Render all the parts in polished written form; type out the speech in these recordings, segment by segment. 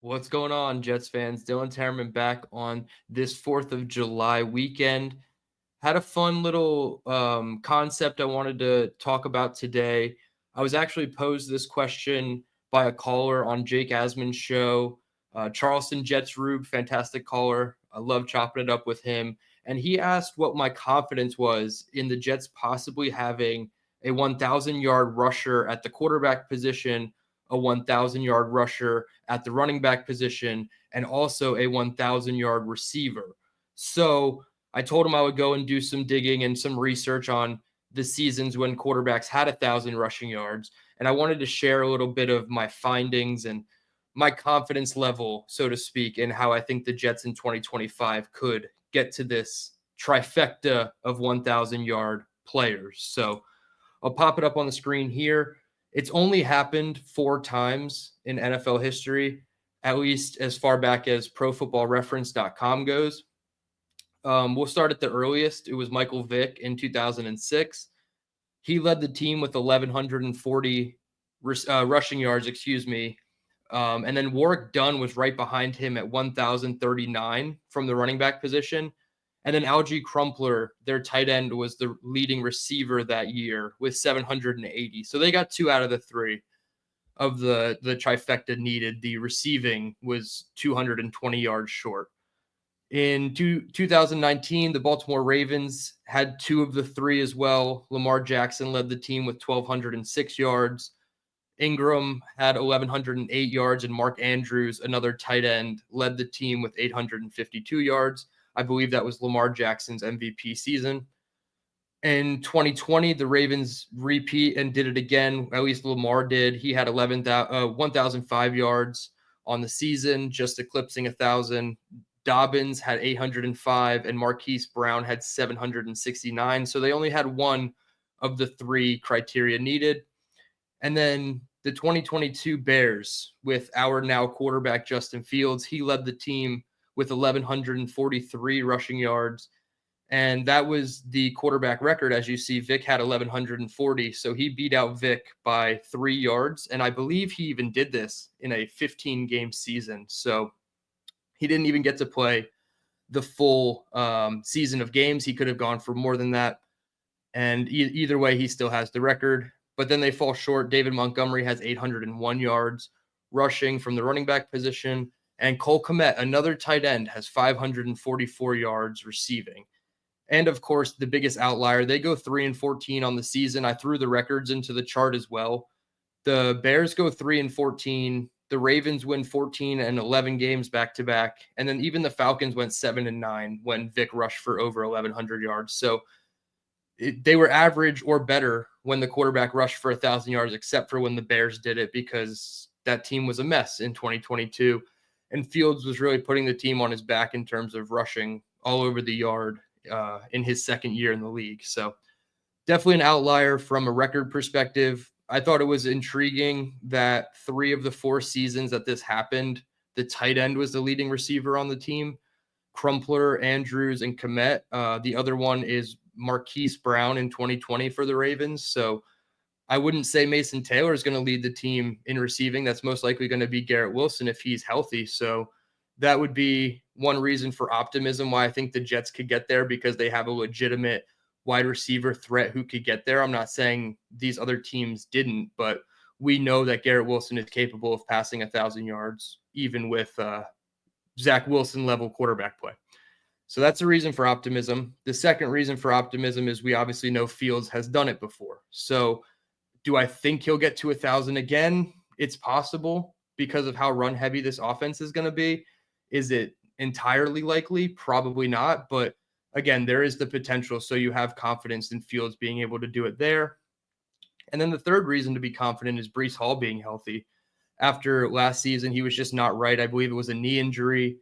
What's going on, Jets fans? DTereman back on this 4th of July weekend. Had a fun little concept I wanted to talk about today. I was actually posed this question by a caller on Jake Asman's show. Charleston Jets Rube, fantastic caller. I love chopping it up with him. And he asked what my confidence was in the Jets possibly having a 1,000-yard rusher at the quarterback position, a 1,000-yard rusher at the running back position, and also a 1,000-yard receiver. So I told him I would go and do some digging and some research on the seasons when quarterbacks had 1,000 rushing yards. And I wanted to share a little bit of my findings and my confidence level, so to speak, in how I think the Jets in 2025 could get to this trifecta of 1,000-yard players. So I'll pop it up on the screen here. It's only happened 4 times in NFL history, at least as far back as ProFootballReference.com goes. We'll start at the earliest. It was Michael Vick in 2006. He led the team with 1,140 rushing yards, and then Warwick Dunn was right behind him at 1,039 from the running back position. And then Algie Crumpler, their tight end, was the leading receiver that year with 780. So they got 2 out of the 3 of the trifecta needed. The receiving was 220 yards short. In 2019, the Baltimore Ravens had 2 of the 3 as well. Lamar Jackson led the team with 1,206 yards. Ingram had 1,108 yards, and Mark Andrews, another tight end, led the team with 852 yards. I believe that was Lamar Jackson's MVP season. In 2020, the Ravens repeat and did it again. At least Lamar did. He had 1,005 yards on the season, just eclipsing 1,000. Dobbins had 805, and Marquise Brown had 769. So they only had 1 of the 3 criteria needed. And then the 2022 Bears, with our now quarterback Justin Fields, he led the team with 1,143 rushing yards. And that was the quarterback record. As you see, Vic had 1,140. So he beat out Vic by 3 yards. And I believe he even did this in a 15-game season. So he didn't even get to play the full season of games. He could have gone for more than that. And either way, he still has the record. But then they fall short. David Montgomery has 801 yards rushing from the running back position. And Cole Kmet, another tight end, has 544 yards receiving. And of course, the biggest outlier, they go 3-14 on the season. I threw the records into the chart as well. The Bears go 3-14. The Ravens win 14 and 11 games back to back. And then even the Falcons went 7-9 when Vic rushed for over 1,100 yards. So they were average or better when the quarterback rushed for 1,000 yards, except for when the Bears did it, because that team was a mess in 2022. And Fields was really putting the team on his back in terms of rushing all over the yard in his second year in the league. So definitely an outlier from a record perspective. I thought it was intriguing that 3 of the 4 seasons that this happened, the tight end was the leading receiver on the team. Crumpler, Andrews, and Kmet. The other one is Marquise Brown in 2020 for the Ravens. So I wouldn't say Mason Taylor is going to lead the team in receiving. That's most likely going to be Garrett Wilson if he's healthy. So that would be one reason for optimism why I think the Jets could get there, because they have a legitimate wide receiver threat who could get there. I'm not saying these other teams didn't, but we know that Garrett Wilson is capable of passing 1,000 yards, even with Zach Wilson level quarterback play. So that's a reason for optimism. The second reason for optimism is we obviously know Fields has done it before. So do I think he'll get to 1,000 again? It's possible because of how run heavy this offense is going to be. Is it entirely likely? Probably not. But again, there is the potential. So you have confidence in Fields being able to do it there. And then the third reason to be confident is Breece Hall being healthy. After last season, he was just not right. I believe it was a knee injury.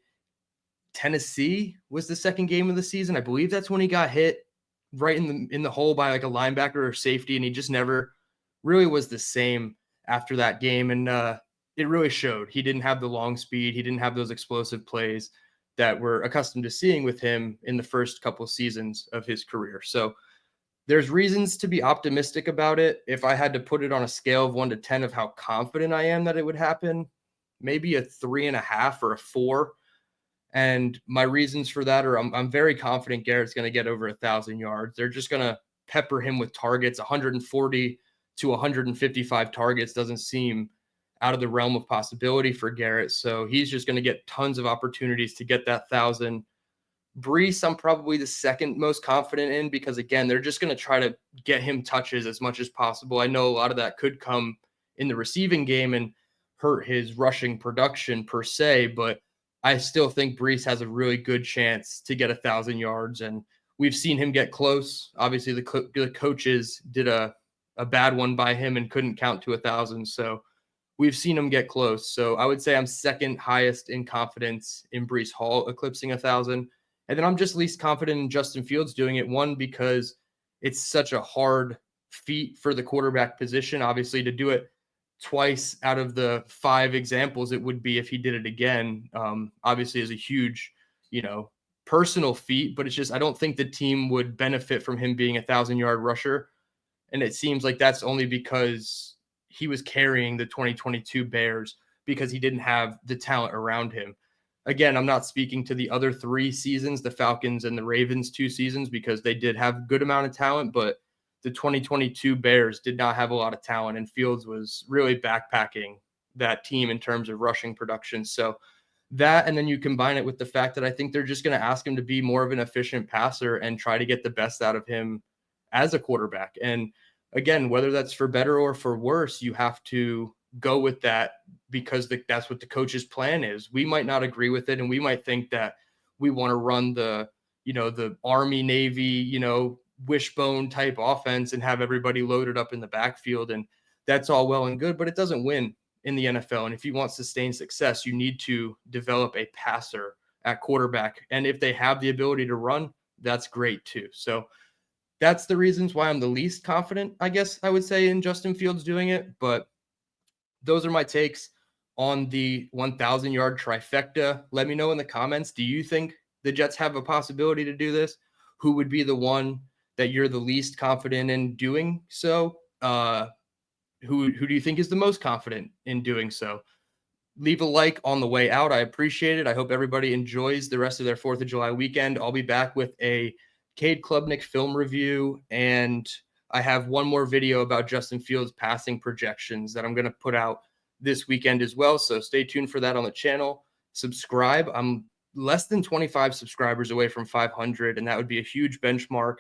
Tennessee was the second game of the season. I believe that's when he got hit right in the hole by like a linebacker or safety, and he just never really was the same after that game. And it really showed. He didn't have the long speed. He didn't have those explosive plays that we're accustomed to seeing with him in the first couple seasons of his career. So there's reasons to be optimistic about it. If I had to put it on a scale of 1 to 10 of how confident I am that it would happen, maybe a 3.5 or a 4. And my reasons for that are I'm very confident Garrett's going to get over 1,000 yards. They're just going to pepper him with targets. 140 to 155 targets doesn't seem out of the realm of possibility for Garrett. So he's just going to get tons of opportunities to get that 1,000. Brees, I'm probably the second most confident in because, again, they're just going to try to get him touches as much as possible. I know a lot of that could come in the receiving game and hurt his rushing production per se, but I still think Brees has a really good chance to get 1,000 yards. And we've seen him get close. Obviously, the coaches did a bad one by him and couldn't count to 1,000. So we've seen him get close. So I would say I'm second highest in confidence in Brees Hall eclipsing 1,000. And then I'm just least confident in Justin Fields doing it. One, because it's such a hard feat for the quarterback position, obviously, to do it twice out of the 5 examples it would be if he did it again. Obviously, is a huge, personal feat, but it's just I don't think the team would benefit from him being 1,000-yard rusher. And it seems like that's only because he was carrying the 2022 Bears because he didn't have the talent around him. Again, I'm not speaking to the other 3 seasons, the Falcons and the Ravens 2 seasons, because they did have a good amount of talent, but the 2022 Bears did not have a lot of talent, and Fields was really backpacking that team in terms of rushing production. So that, and then you combine it with the fact that I think they're just going to ask him to be more of an efficient passer and try to get the best out of him as a quarterback. And again, whether that's for better or for worse, you have to go with that because that's what the coach's plan is. We might not agree with it, and we might think that we want to run the Army, Navy, wishbone type offense and have everybody loaded up in the backfield. And that's all well and good, but it doesn't win in the NFL. And if you want sustained success, you need to develop a passer at quarterback. And if they have the ability to run, that's great too. So that's the reasons why I'm the least confident, I guess I would say, in Justin Fields doing it. But those are my takes on the 1,000-yard trifecta. Let me know in the comments. Do you think the Jets have a possibility to do this? Who would be the one that you're the least confident in doing so? Who do you think is the most confident in doing so? Leave a like on the way out. I appreciate it. I hope everybody enjoys the rest of their 4th of July weekend. I'll be back with a Cade Klubnik film review, and I have one more video about Justin Fields passing projections that I'm going to put out this weekend as well. So stay tuned for that on the channel. Subscribe. I'm less than 25 subscribers away from 500, and that would be a huge benchmark.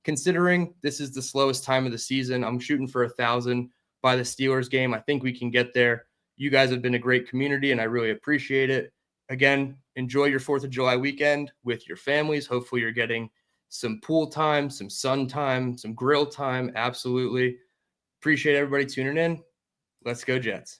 Considering this is the slowest time of the season, I'm shooting for 1,000 by the Steelers game. I think we can get there. You guys have been a great community, and I really appreciate it. Again, enjoy your 4th of July weekend with your families. Hopefully you're getting some pool time, some sun time, some grill time. Absolutely. Appreciate everybody tuning in. Let's go Jets.